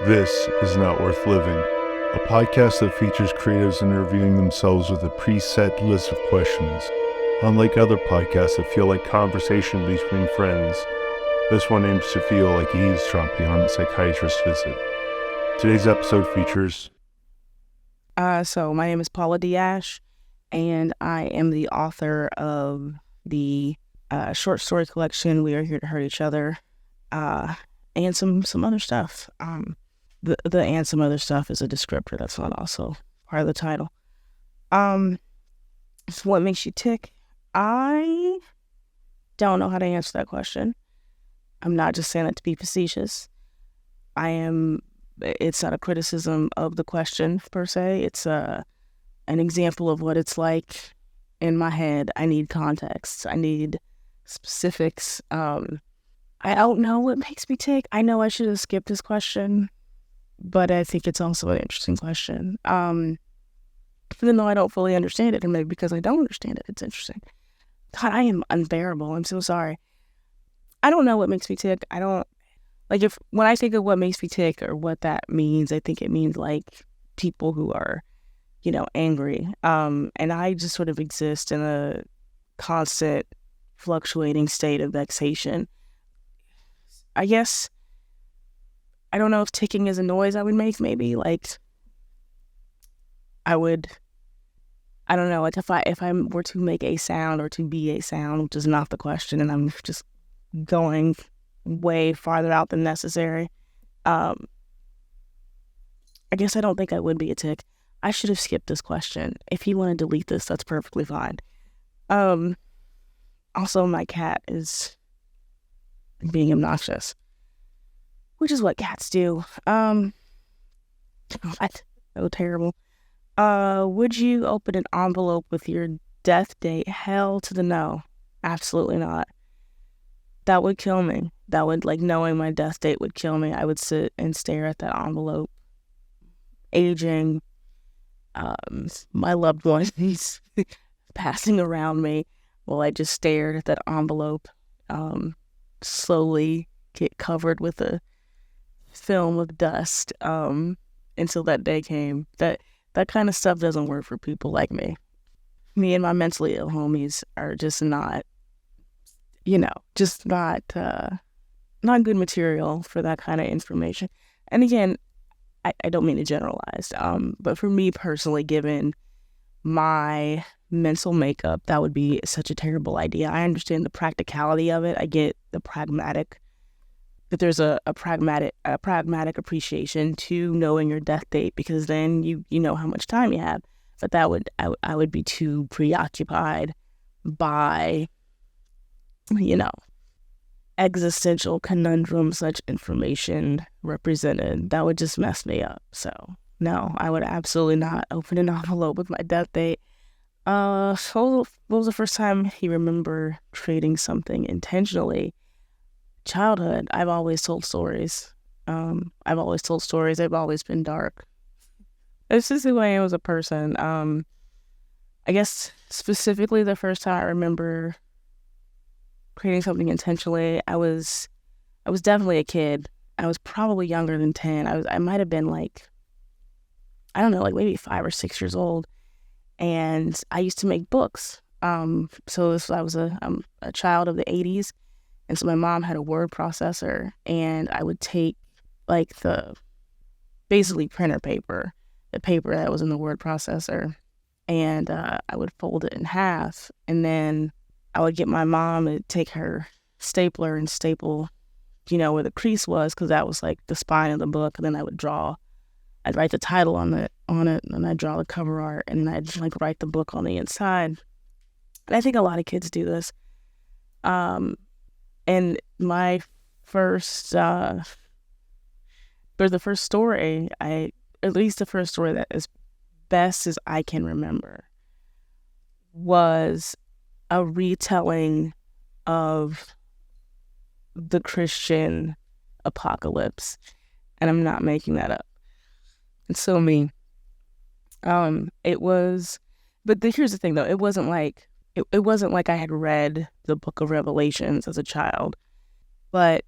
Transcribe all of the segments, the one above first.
This is Not Worth Living, a podcast that features creatives interviewing themselves with a preset list of questions. Unlike other podcasts that feel like conversation between friends, this one aims to feel like eavesdropping on a psychiatrist's visit. Today's episode features... So my name is Paula Ashe, and I am the author of the short story collection We Are Here to Hurt Each Other, and some other stuff. The and some other stuff is a descriptor. That's not also part of the title. So what makes you tick? I don't know how to answer that question. I'm not just saying that to be facetious. It's not a criticism of the question per se. It's an example of what it's like in my head. I need context. I need specifics. I don't know what makes me tick. I know I should have skipped this question, but I think it's also an interesting question. Even though I don't fully understand it, and maybe because I don't understand it, it's interesting. God, I am unbearable. I'm so sorry. I don't know what makes me tick. When I think of what makes me tick or what that means, I think it means like people who are, angry. And I just sort of exist in a constant fluctuating state of vexation. I guess, I don't know if ticking is a noise I would make, maybe. I don't know, like if I were to make a sound or to be a sound, which is not the question, and I'm just going way farther out than necessary, I guess I don't think I would be a tick. I should have skipped this question. If you want to delete this, that's perfectly fine. Also, my cat is being obnoxious, which is what cats do. God, so terrible. Would you open an envelope with your death date? Hell to the no. Absolutely not. That would kill me. Knowing my death date would kill me. I would sit and stare at that envelope, aging, my loved ones passing around me while I just stared at that envelope, slowly get covered with a film of dust, until that day came. That kind of stuff doesn't work for people like me. Me and my mentally ill homies are just not, not good material for that kind of information. And again, I don't mean to generalize, but for me personally, given my mental makeup, that would be such a terrible idea. I understand the practicality of it. I get that there's a pragmatic appreciation to knowing your death date, because then you know how much time you have. But I would be too preoccupied by, existential conundrum such information represented. That would just mess me up. So no, I would absolutely not open an envelope with my death date. What was the first time you remember creating something intentionally? Childhood. I've always told stories. I've always been dark. This is who I am as a person. I guess specifically the first time I remember creating something intentionally, I was definitely a kid. I was probably younger than 10. I might have been maybe 5 or 6 years old, and I used to make books. I was a child of the 80s. And so my mom had a word processor, and I would take the basically printer paper, the paper that was in the word processor, and I would fold it in half, and then I would get my mom to take her stapler and staple, where the crease was, because that was the spine of the book, and then I'd write the title on it, and I'd draw the cover art, and then I'd write the book on the inside. And I think a lot of kids do this. And my first, the first story, the first story that as best as I can remember was a retelling of the Christian apocalypse. And I'm not making that up. It's so mean. Here's the thing though, it wasn't like I had read the book of Revelations as a child, but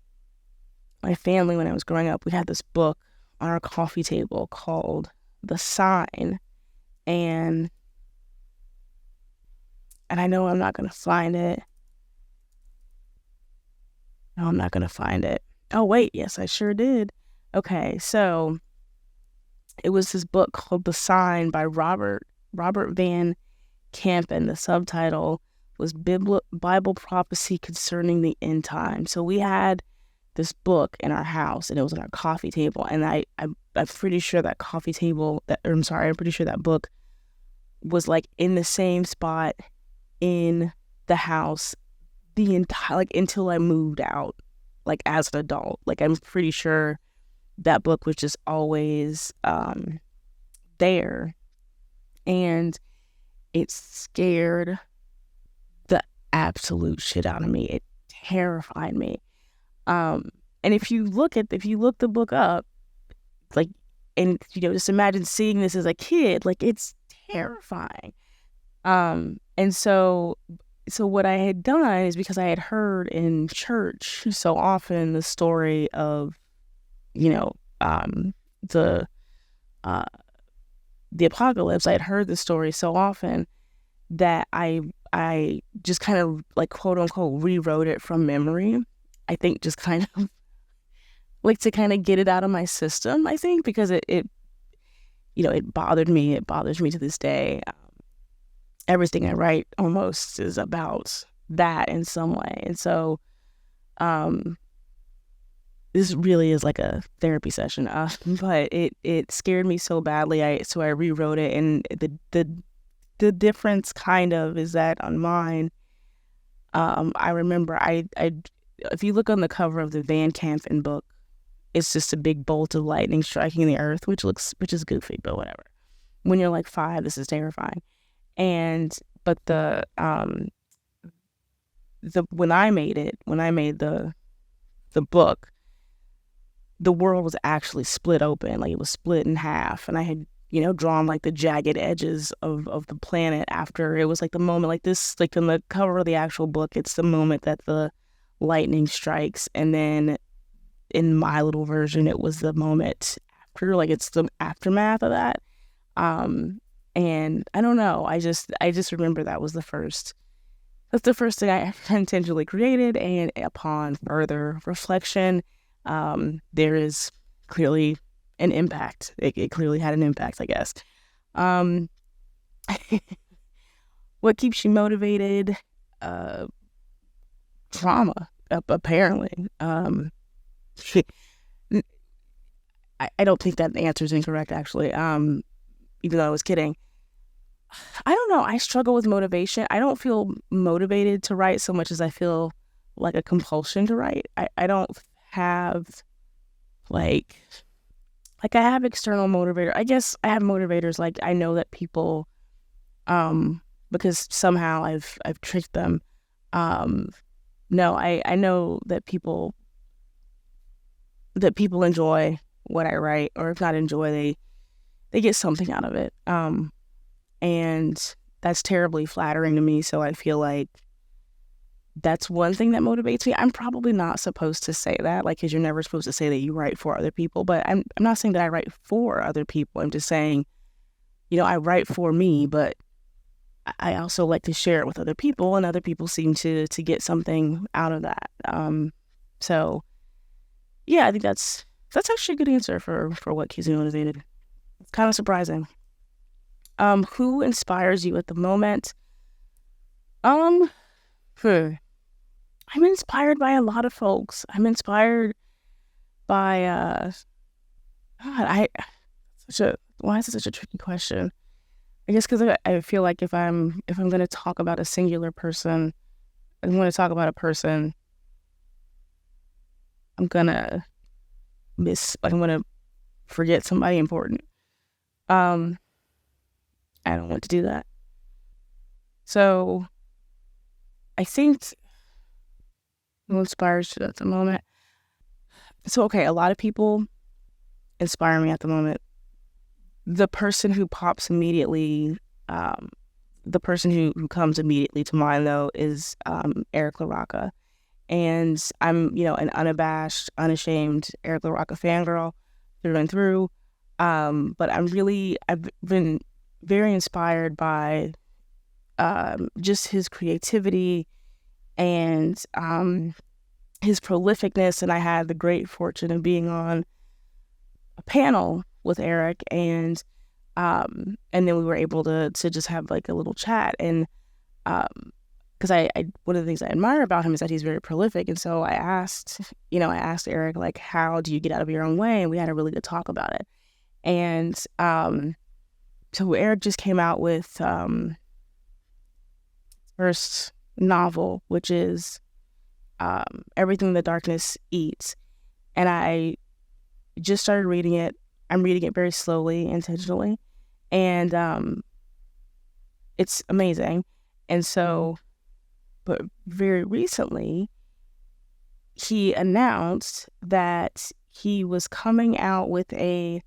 my family, when I was growing up, we had this book on our coffee table called The Sign, and I know I'm not going to find it. No, I'm not going to find it. Oh, wait, yes, I sure did. Okay, so it was this book called The Sign by Robert Van Camp, and the subtitle was Bible Prophecy Concerning the End Time. So we had this book in our house, and it was on our coffee table, and I'm pretty sure that I'm pretty sure that book was like in the same spot in the house the entire, like, until I moved out, like as an adult. Like, I'm pretty sure that book was just always there, and it scared the absolute shit out of me. It terrified me. And if you look the book up, like, and just imagine seeing this as a kid, like, it's terrifying. And so what I had done is, because I had heard in church so often the story of, the apocalypse. I had heard the story so often that I just kind of, like, quote unquote, rewrote it from memory. I think just kind of like to kind of get it out of my system, I think, because it bothered me. It bothers me to this day. Everything I write almost is about that in some way. And so this really is like a therapy session, but it scared me so badly. So I rewrote it, and the difference kind of is that on mine, I remember if you look on the cover of the Van Kampen book, it's just a big bolt of lightning striking the earth, which is goofy, but whatever. When you're like 5, this is terrifying. But when I made the book, the world was actually split open. Like, it was split in half, and I had drawn like the jagged edges of the planet after. It was like the moment, like this, like in the cover of the actual book, it's the moment that the lightning strikes, and then in my little version, it was the moment after, like it's the aftermath of that. And I don't know, I just remember that's the first thing I intentionally created, and upon further reflection, there is clearly an impact. It clearly had an impact, I guess. What keeps you motivated? Trauma, apparently. I don't think that answer is incorrect, actually. Even though I was kidding. I don't know. I struggle with motivation. I don't feel motivated to write so much as I feel like a compulsion to write. I don't have like I have external motivator. I guess I have motivators. Like, I know that people, because somehow I've tricked them. No, I know that people enjoy what I write, or if not enjoy, they get something out of it. And that's terribly flattering to me. So I feel like that's one thing that motivates me. I'm probably not supposed to say that, like, because you're never supposed to say that you write for other people. But I'm not saying that I write for other people. I'm just saying, I write for me, but I also like to share it with other people, and other people seem to get something out of that. So yeah, I think that's actually a good answer for what keeps me motivated. It's kind of surprising. Who inspires you at the moment? I'm inspired by a lot of folks. I'm inspired by why is it such a tricky question? I guess because I feel like if I'm going to talk about a singular person, I'm going to talk about a person, I'm going to forget somebody important. I don't want to do that. So I think who inspires you at the moment? So, okay, a lot of people inspire me at the moment. The person who pops immediately, the person who comes immediately to mind, though, is Eric LaRocca. And I'm, an unabashed, unashamed Eric LaRocca fangirl through and through. But I've been very inspired by just his creativity and his prolificness. And I had the great fortune of being on a panel with Eric, and then we were able to just have like a little chat. And because I one of the things I admire about him is that he's very prolific. And so I asked Eric, like, how do you get out of your own way? And we had a really good talk about it. And so Eric just came out with first novel, which is Everything the Darkness Eats. And I just started reading it. I'm reading it very slowly, intentionally. And it's amazing. And so, but very recently, he announced that he was coming out with a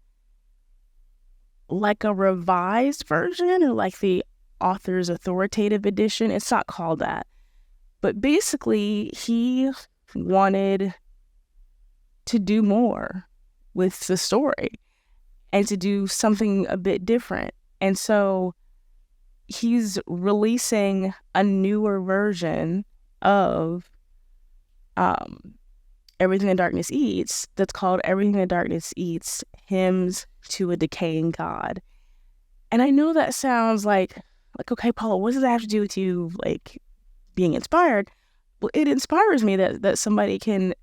revised version, or like the author's authoritative edition. It's not called that. But basically, he wanted to do more with the story and to do something a bit different. And so he's releasing a newer version of Everything the Darkness Eats that's called Everything the Darkness Eats, Hymns to a Decaying God. And I know that sounds like, okay, Paula, what does that have to do with you, like, being inspired? Well, it inspires me that somebody can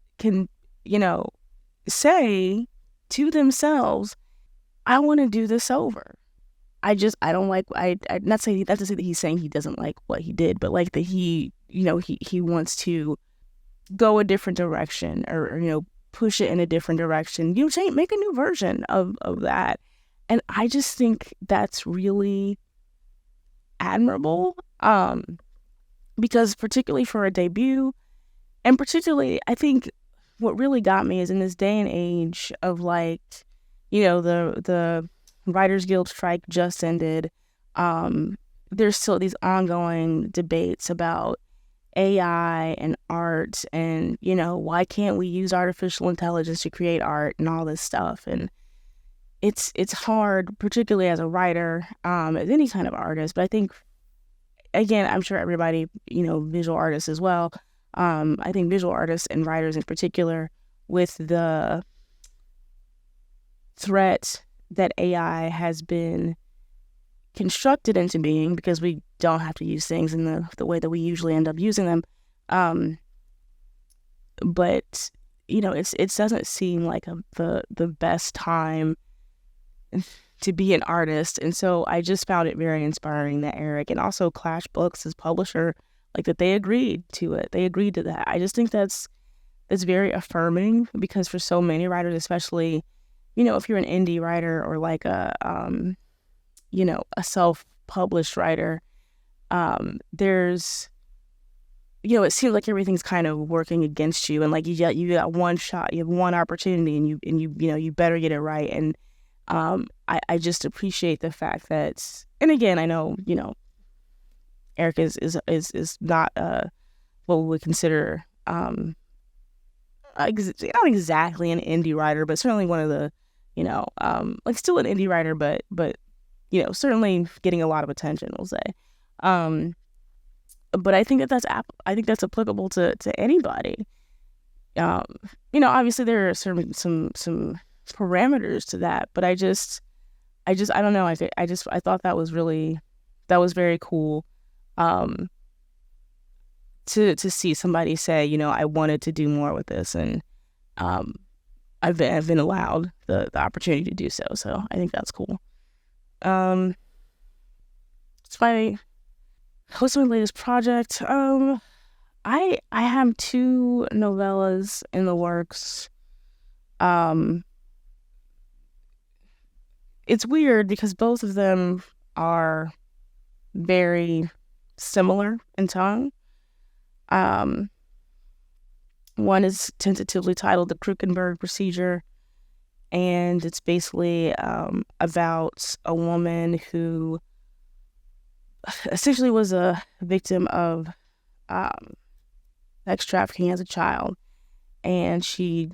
say to themselves, I want to do this over. I don't like, I not to say that he's saying he doesn't like what he did, but like that he wants to go a different direction, or push it in a different direction, make a new version of that. And I just think that's really admirable, because particularly for a debut, and particularly I think what really got me is in this day and age of like, the Writers Guild strike just ended. There's still these ongoing debates about AI and art, and why can't we use artificial intelligence to create art and all this stuff. And it's hard, particularly as a writer, as any kind of artist. But I think, again, I'm sure everybody, visual artists as well. I think visual artists and writers in particular, with the threat that AI has been constructed into being, because we don't have to use things in the way that we usually end up using them. But it doesn't seem like the best time to be an artist. And so I just found it very inspiring that Eric, and also Clash Books, his publisher, like that they agreed to it. They agreed to that. I just think that's very affirming, because for so many writers, especially, if you're an indie writer or like a self-published writer, there's, it seems like everything's kind of working against you, and like you got one shot, you have one opportunity, and you better get it right. And I just appreciate the fact that, and again, I know, Eric is not what we would consider not exactly an indie writer, but certainly one of the, still an indie writer, but certainly getting a lot of attention, we'll say. But I think that's applicable to anybody. Obviously there are some parameters to that, but I don't know. I thought that was very cool. To see somebody say, I wanted to do more with this, and I've been allowed the opportunity to do so. So I think that's cool. What's my latest project? I have 2 novellas in the works. It's weird because both of them are very similar in tone. One is tentatively titled The Krukenberg Procedure, and it's basically about a woman who essentially was a victim of sex trafficking as a child, and she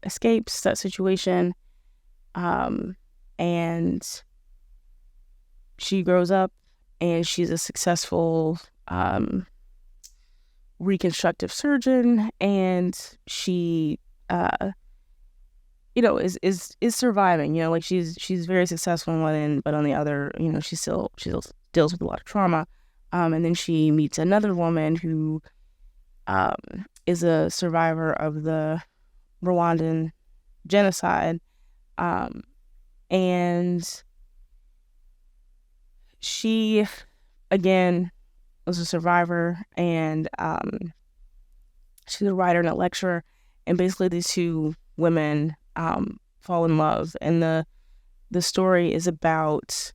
escapes that situation, and she grows up and she's a successful reconstructive surgeon, and she is surviving. Like she's very successful on one end, but on the other, she still deals with a lot of trauma. And then she meets another woman who is a survivor of the Rwandan genocide, and she again was a survivor, and she's a writer and a lecturer, and basically these two women fall in love, and the story is about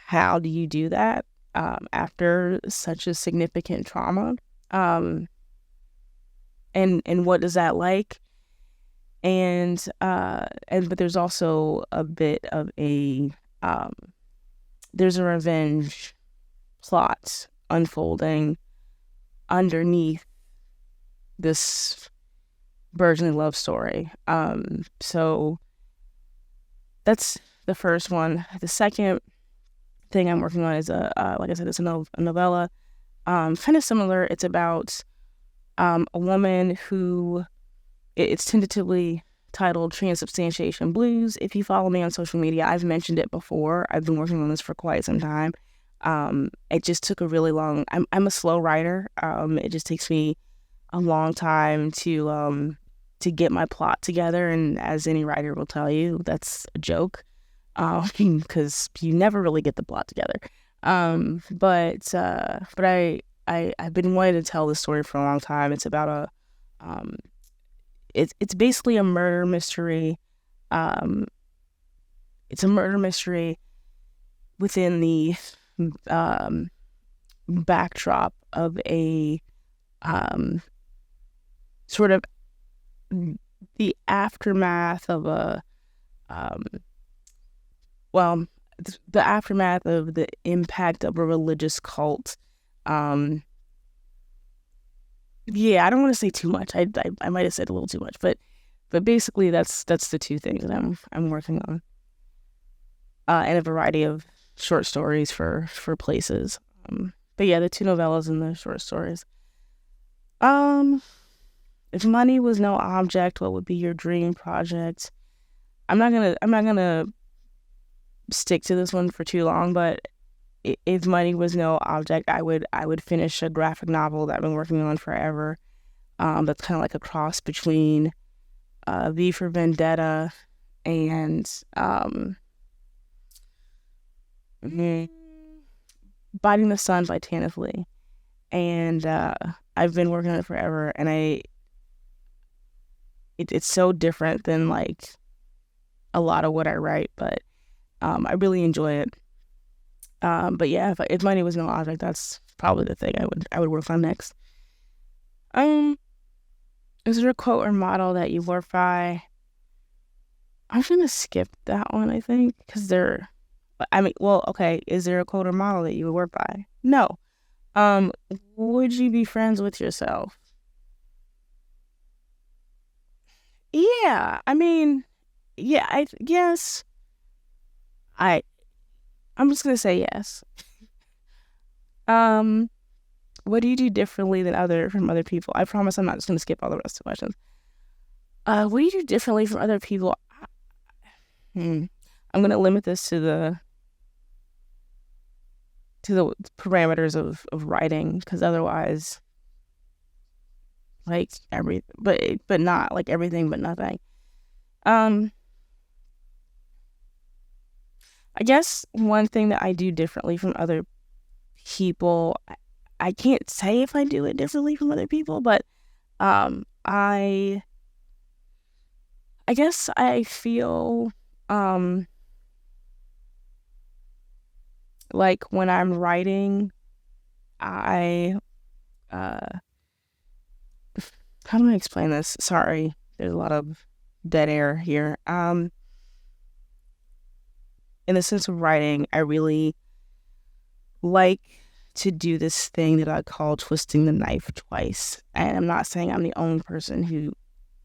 how do you do that after such a significant trauma, and what is that like, and but there's also a bit of a there's a revenge plot unfolding underneath this burgeoning love story. So that's the first one. The second thing I'm working on is like I said, it's a novella, kind of similar. It's about a woman who, it's tentatively titled Transubstantiation Blues. If you follow me on social media, I've mentioned it before. I've been working on this for quite some time. It just took a really long, I'm a slow writer. It just takes me a long time to get my plot together, and as any writer will tell you, that's a joke, because you never really get the plot together. But I've been wanting to tell this story for a long time. It's about it's basically a murder mystery. It's a murder mystery within the backdrop of a sort of the aftermath of the aftermath of the impact of a religious cult. Yeah, I don't want to say too much. I might have said a little too much, but basically that's the two things that I'm working on, and a variety of short stories for places. But yeah, the two novellas and the short stories. If money was no object, what would be your dream project? I'm not gonna stick to this one for too long, but if money was no object, I would finish a graphic novel that I've been working on forever. That's kind of like a cross between V for Vendetta and Biting the Sun by Tanith Lee. And I've been working on it forever, and it's so different than like a lot of what I write, but I really enjoy it. But yeah, if money was no object, that's probably the thing I would work on next. Is there a quote or model that you work by? I'm gonna skip that one, I think, because okay, is there a quote or model that you would work by? No. Would you be friends with yourself? Yeah, I mean, yeah, yes. I'm just gonna say yes. What do you do differently from other people? I promise I'm not just gonna skip all the rest of the questions. What do you do differently from other people? I'm gonna limit this to the parameters of writing, because otherwise, like but not like everything but nothing. I guess one thing that I do differently from other people, I can't say if I do it differently from other people, but I guess I feel like when I'm writing, how do I explain this? Sorry, there's a lot of dead air here. In the sense of writing, I really like to do this thing that I call twisting the knife twice. And I'm not saying I'm the only person who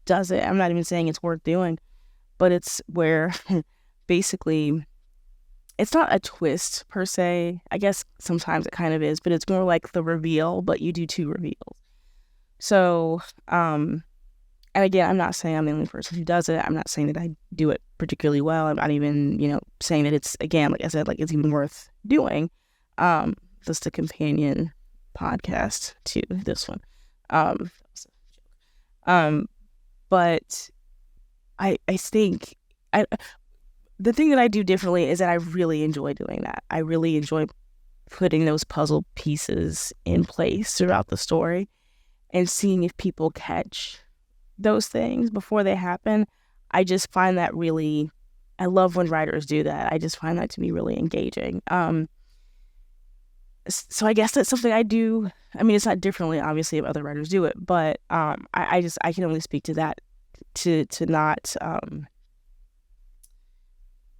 does it. I'm not even saying it's worth doing, but it's where basically it's not a twist per se. I guess sometimes it kind of is, but it's more like the reveal, but you do 2 reveals. So, and again, I'm not saying I'm the only person who does it. I'm not saying that I do it particularly well. I'm not even, saying that it's, again, like I said, like it's even worth doing. Just a companion podcast to this one. But I think the thing that I do differently is that I really enjoy doing that. I really enjoy putting those puzzle pieces in place throughout the story and seeing if people catch those things before they happen. I just find that really, I love when writers do that. I just find that to be really engaging. So I guess that's something I do. I mean, it's not differently, obviously, if other writers do it, but I can only speak to that, to not,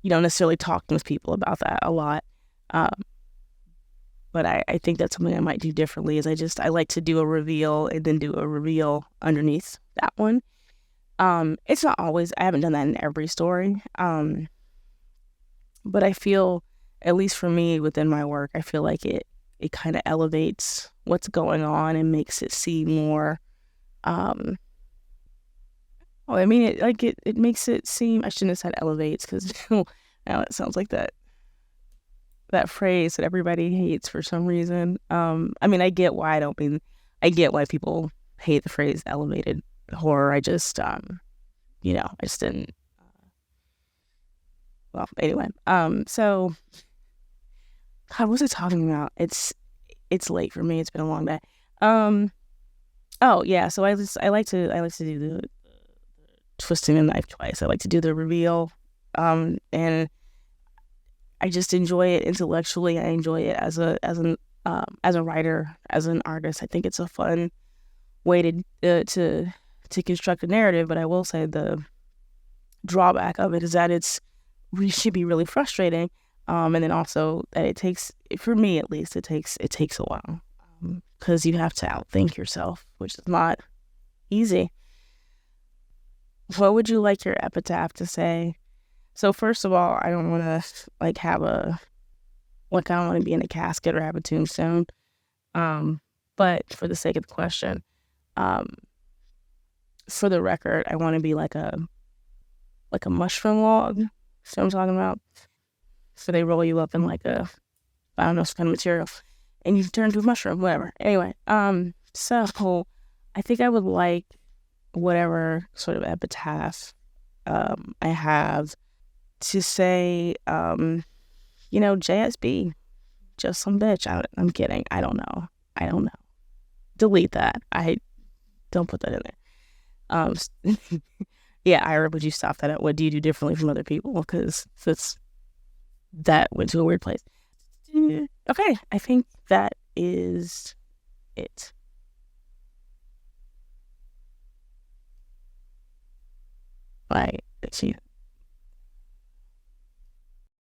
necessarily talking with people about that a lot. But I think that's something I might do differently, is I like to do a reveal and then do a reveal underneath that one. It's not always, I haven't done that in every story. But I feel, at least for me within my work, I feel like it kind of elevates what's going on and makes it seem more, it makes it seem, I shouldn't have said elevates, because now it sounds like that phrase that everybody hates for some reason. I get why I get why people hate the phrase elevated horror. I just, I just didn't, well, anyway, so, God, what was I talking about? It's late for me. It's been a long day. Oh yeah, so I like to do the twisting the knife twice. I like to do the reveal, and I just enjoy it intellectually. I enjoy it as a writer, as an artist. I think it's a fun way to construct a narrative. But I will say the drawback of it is that it should be really frustrating. And then also that it takes, for me at least, it takes a while, because you have to outthink yourself, which is not easy. What would you like your epitaph to say? So first of all, I don't want to I don't want to be in a casket or have a tombstone. But for the sake of the question, for the record, I want to be like a mushroom log. See what I'm talking about? So they roll you up in I don't know, some kind of material, and you turn into a mushroom, whatever. Anyway, so I think I would like whatever sort of epitaph I have to say, JSB, just some bitch. I'm kidding. I don't know. Delete that. I don't put that in there. Yeah, Ira, would you stop that? What do you do differently from other people? Because that went to a weird place. Okay, I think that is it. Let's see.